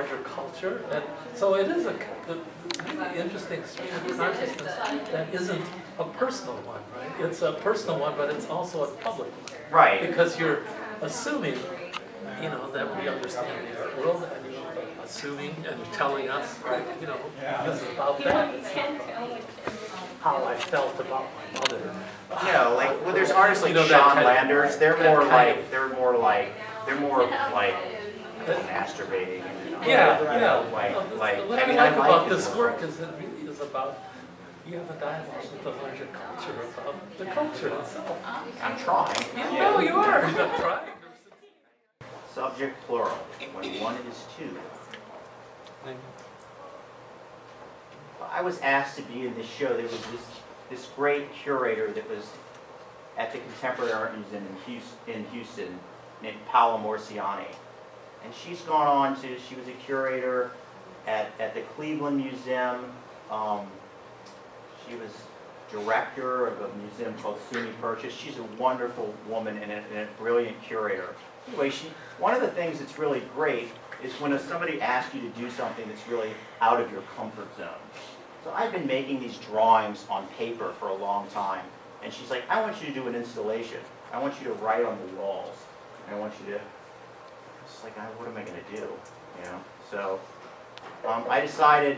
larger culture. And so it is a really interesting stream of consciousness that isn't a personal one, right? It's a personal one, but it's also a public one. Right. Because you're assuming, you know, that we understand the art world, and you're assuming and telling us, right, you know, this is about that. It's not about how I felt about my mother. You know, like, well, there's artists like You know, that Sean kind of- Landers. They're that more kind like of- masturbating. And, Yeah, you yeah. know, What I I mean, like I about like this his work is it really is about, you have a dialogue with the larger culture about the culture itself. I'm trying. You know you are. You're not trying. Subject plural, when one is two. I was asked to be in this show. There was this great curator that was at the Contemporary Art Museum in Houston named Paola Morciani. And she's gone on to, she was a curator at the Cleveland Museum. She was director of a museum called SUNY Purchase. She's a wonderful woman and a brilliant curator. Anyway, one of the things that's really great is when somebody asks you to do something that's really out of your comfort zone. So I've been making these drawings on paper for a long time, and she's like, I want you to do an installation. I want you to write on the walls. I want you to, it's like, what am I going to do? You know? So I decided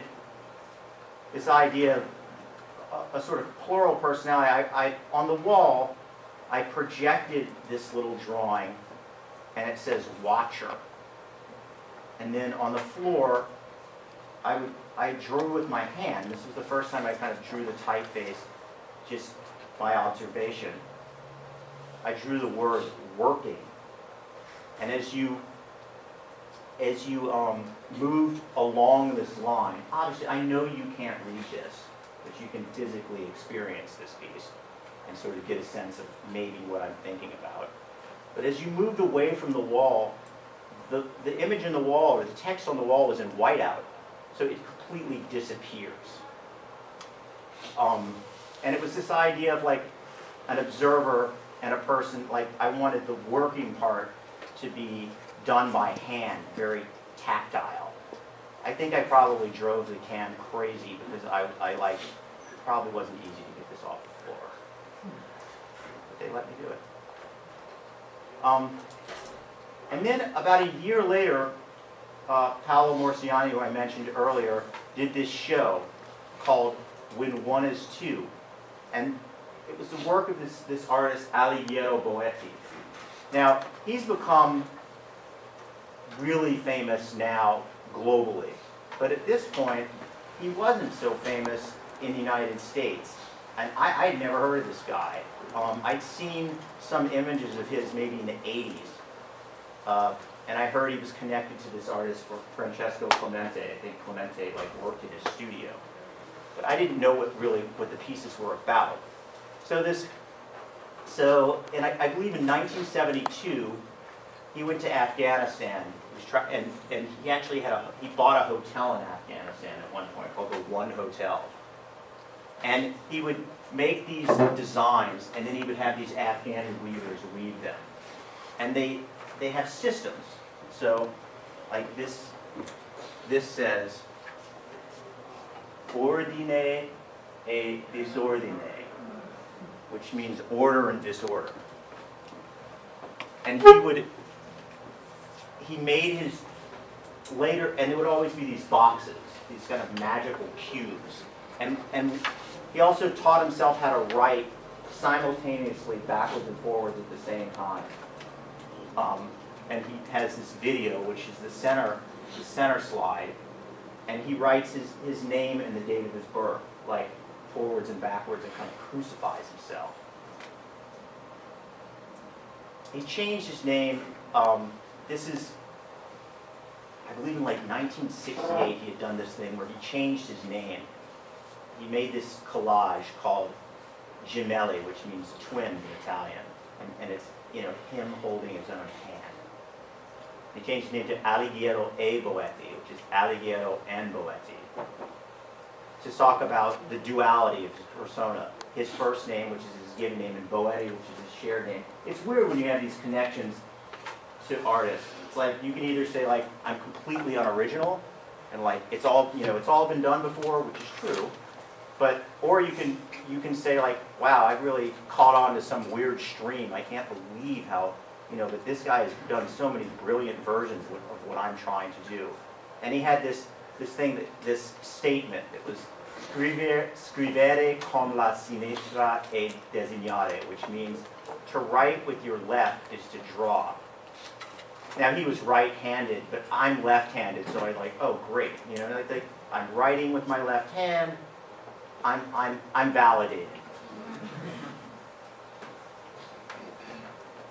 this idea of a sort of plural personality. On the wall, I projected this little drawing, and it says watcher. And then on the floor, I drew with my hand. This was the first time I kind of drew the typeface just by observation. I drew the word working. And as you moved along this line, obviously I know you can't read this, but you can physically experience this piece and sort of get a sense of maybe what I'm thinking about. But as you moved away from the wall, the image in the wall, or the text on the wall, was in whiteout, so it completely disappears. And it was this idea of like an observer and a person, like I wanted the working part to be done by hand, very tactile. I think I probably drove the can crazy because I like, it probably wasn't easy to get this off the floor. But they let me do it. And then about a year later, Paolo Morciani, who I mentioned earlier, did this show called When One Is Two. And it was the work of this artist, Alighiero Boehetti. Now, he's become really famous now globally. But at this point, he wasn't so famous in the United States. And I'd never heard of this guy. I'd seen some images of his maybe in the 80s. And I heard he was connected to this artist, Francesco Clemente. I think Clemente worked in his studio. But I didn't know what the pieces were about. And I believe in 1972, he went to Afghanistan. And he actually he bought a hotel in Afghanistan at one point called the One Hotel. And he would make these designs, and then he would have these Afghan weavers weave them. And they have systems. So, like this says, ordine e disordine, which means order and disorder. And he made his later, and there would always be these boxes, these kind of magical cubes. And he also taught himself how to write simultaneously backwards and forwards at the same time. And he has this video, which is the center slide, and he writes his name and the date of his birth, like forwards and backwards, and kind of crucifies himself. He changed his name. This is, I believe in like 1968, he had done this thing where he changed his name. He made this collage called Gemelli, which means twin in Italian, and it's him holding his own hand. He changed his name to Alighiero e Boehetti, which is Alighiero and Boehetti, to talk about the duality of his persona. His first name, which is his given name, and Boehetti, which is his shared name. It's weird when you have these connections to artists. It's like you can either say like I'm completely unoriginal, and like it's all it's all been done before, which is true. But or you can say like, wow, I've really caught on to some weird stream. I can't believe how that this guy has done so many brilliant versions of what I'm trying to do. And he had this this statement. It was scrivere con la sinistra e disegnare, which means to write with your left is to draw. Now he was right-handed, but I'm left-handed, so I like, oh great, like I'm writing with my left hand. I'm validated.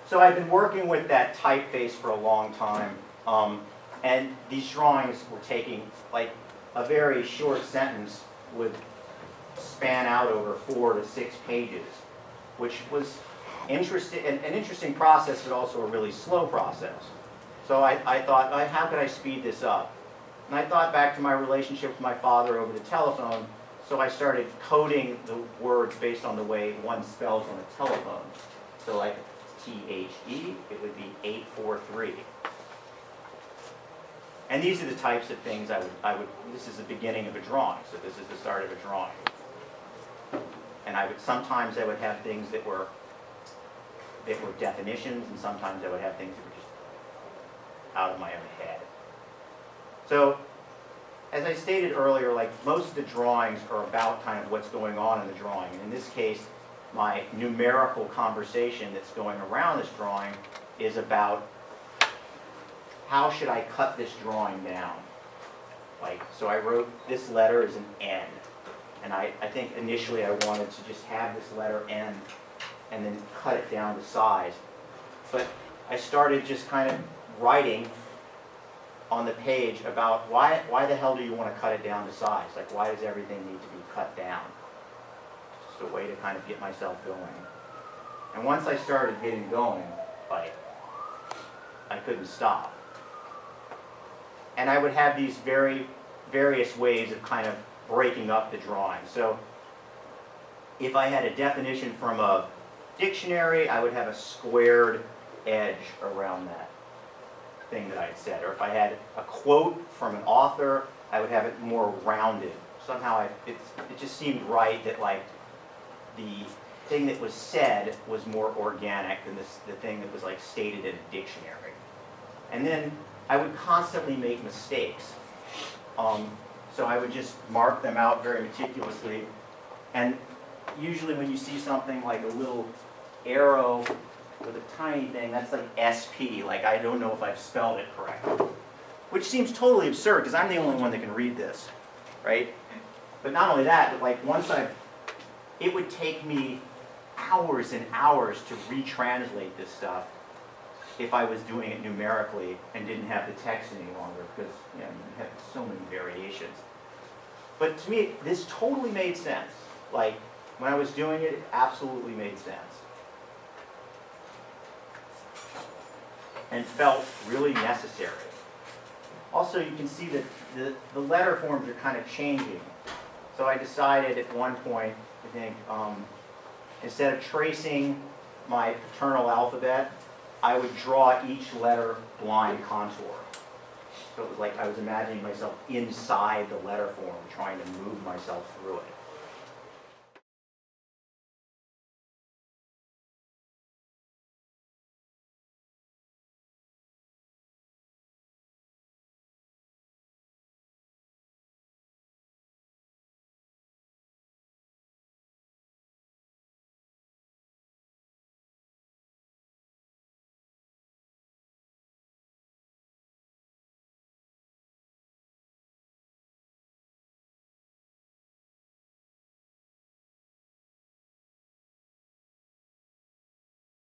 So I've been working with that typeface for a long time, and these drawings were taking like a very short sentence would span out over 4 to 6 pages, which was an interesting process, but also a really slow process. So I thought, how could I speed this up? And I thought back to my relationship with my father over the telephone, so I started coding the words based on the way one spells on a telephone. So like T-H-E, it would be 843. And these are the types of things this is the beginning of a drawing, so this is the start of a drawing. And sometimes I would have things that were definitions, and sometimes I would have things that were just out of my own head. So, as I stated earlier, like most of the drawings are about kind of what's going on in the drawing. And in this case, my numerical conversation that's going around this drawing is about how should I cut this drawing down. Like, so I wrote this letter is an N. And I think initially I wanted to just have this letter N and then cut it down to size. But I started just kind of writing on the page about why the hell do you want to cut it down to size? Like, why does everything need to be cut down? Just a way to kind of get myself going. And once I started getting going, like, I couldn't stop. And I would have these various ways of kind of breaking up the drawing. So if I had a definition from a dictionary, I would have a squared edge around that thing that I had said. Or if I had a quote from an author, I would have it more rounded. Somehow it just seemed right that like the thing that was said was more organic than the thing that was like stated in a dictionary. And then I would constantly make mistakes. So I would just mark them out very meticulously. And usually when you see something like a little arrow with a tiny thing, that's like SP, like I don't know if I've spelled it correctly. Which seems totally absurd, because I'm the only one that can read this, right? But not only that, but like it would take me hours and hours to retranslate this stuff if I was doing it numerically and didn't have the text any longer, because you have so many variations. But to me, this totally made sense. Like, when I was doing it, it absolutely made sense. And felt really necessary. Also, you can see that the letter forms are kind of changing. So I decided at one point, I think, instead of tracing my paternal alphabet, I would draw each letter blind contour. So it was like I was imagining myself inside the letter form, trying to move myself through it.